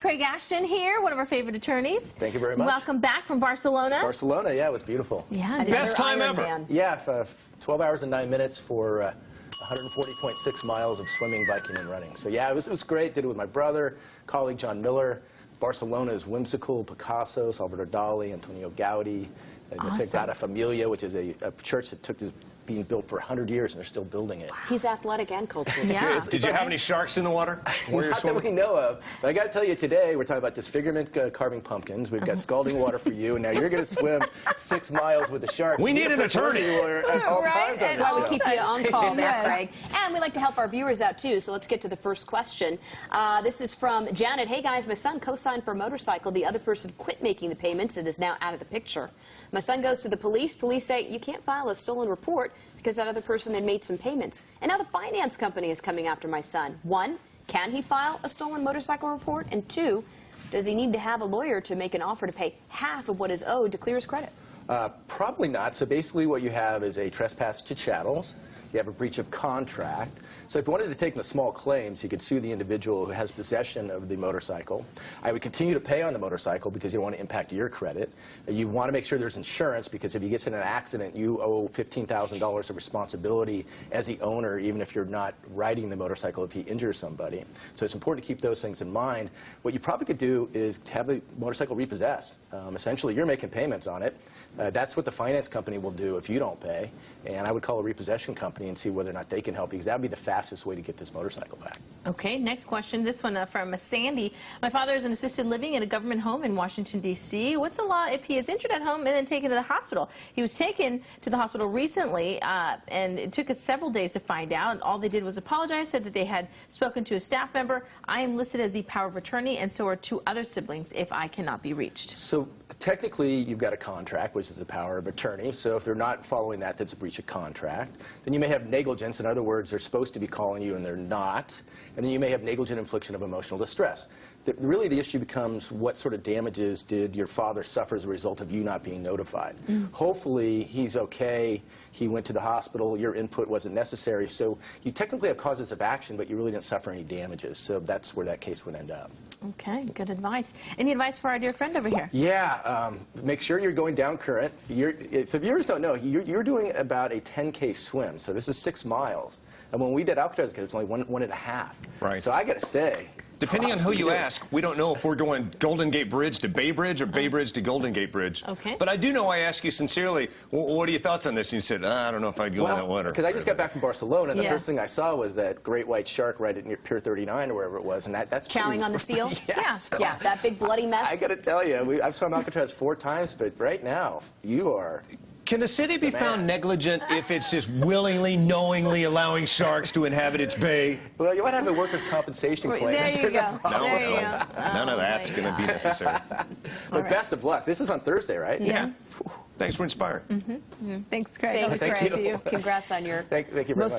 Craig Ashton here, one of our favorite attorneys. Thank you very much. Welcome back from Barcelona. Barcelona, yeah, it was beautiful. Yeah, best time ever. Yeah, 12 hours and 9 minutes for 140.6 miles of swimming, biking, and running. So yeah, it was great. Did it with my brother, colleague John Miller. Barcelona is whimsical. Picasso, Salvador Dali, Antonio Gaudi, the Sagrada Familia, which is a church that took this being built for 100 years, and they're still building it. He's athletic and cultural. Yeah. Did you have any sharks in the water? Not that we know of. But I got to tell you, today we're talking about disfigurement carving pumpkins. We've got scalding water for you, and now you're going to swim 6 miles with the sharks. We need an attorney. At all times on That's why we keep you on call there, Craig. And we like to help our viewers out, too, so let's get to the first question. This is from Janet. Hey, guys, my son co-signed for a motorcycle. The other person quit making the payments and is now out of the picture. My son goes to the police. Police say, you can't file a stolen report because that other person had made some payments. And now the finance company is coming after my son. 1, can he file a stolen motorcycle report? And 2, does he need to have a lawyer to make an offer to pay half of what is owed to clear his credit? Probably not. So basically what you have is a trespass to chattels. You have a breach of contract. So if you wanted to take the small claims, you could sue the individual who has possession of the motorcycle. I would continue to pay on the motorcycle because you don't want to impact your credit. You want to make sure there's insurance because if he gets in an accident, you owe $15,000 of responsibility as the owner, even if you're not riding the motorcycle if he injures somebody. So it's important to keep those things in mind. What you probably could do is have the motorcycle repossessed. Essentially, you're making payments on it. That's what the finance company will do if you don't pay. And I would call a repossession company and see whether or not they can help you, because that would be the fastest way to get this motorcycle back. Okay, next question. This one from Sandy. My father is in assisted living at a government home in Washington, D.C. What's the law if he is injured at home and then taken to the hospital? He was taken to the hospital recently, and it took us several days to find out. All they did was apologize, said that they had spoken to a staff member. I am listed as the power of attorney, and so are 2 other siblings if I cannot be reached. So technically, you've got a contract, which is the power of attorney. So if they're not following that, that's a breach of contract. Then you may have negligence. In other words, they're supposed to be calling you and they're not. And then you may have negligent infliction of emotional distress. Really, the issue becomes what sort of damages did your father suffer as a result of you not being notified. Hopefully, he's okay. He went to the hospital. Your input wasn't necessary. So you technically have causes of action, but you really didn't suffer any damages. So that's where that case would end up. Okay, good advice. Any advice for our dear friend over here? Yeah, make sure you're going down current. If the viewers don't know, you're doing about a 10K swim, so this is 6 miles. And when we did Alcatraz, it was only one and a half. Right. So I got to say, depending on who you ask, we don't know if we're doing Golden Gate Bridge to Bay Bridge or Bay Bridge to Golden Gate Bridge. Okay. But I do know I asked you sincerely, what are your thoughts on this? And you said, I don't know if I'd go in that water. Because I just got back from Barcelona, and the first thing I saw was that great white shark right at near Pier 39 or wherever it was, and that's Chowing on the seal? Yes. Yeah, that big bloody mess. I got to tell you, I've swum Alcatraz 4 times, but right now, you are... Can a city be found negligent if it's just willingly, knowingly allowing sharks to inhabit its bay? Well, you might have a workers' compensation claim. There you go. No, none of that's going to be necessary. But best of luck. This is on Thursday, right? Yes. Thanks for inspiring. Thanks, Craig. Thanks, Thank Craig. you. Congrats on your Thank you very much.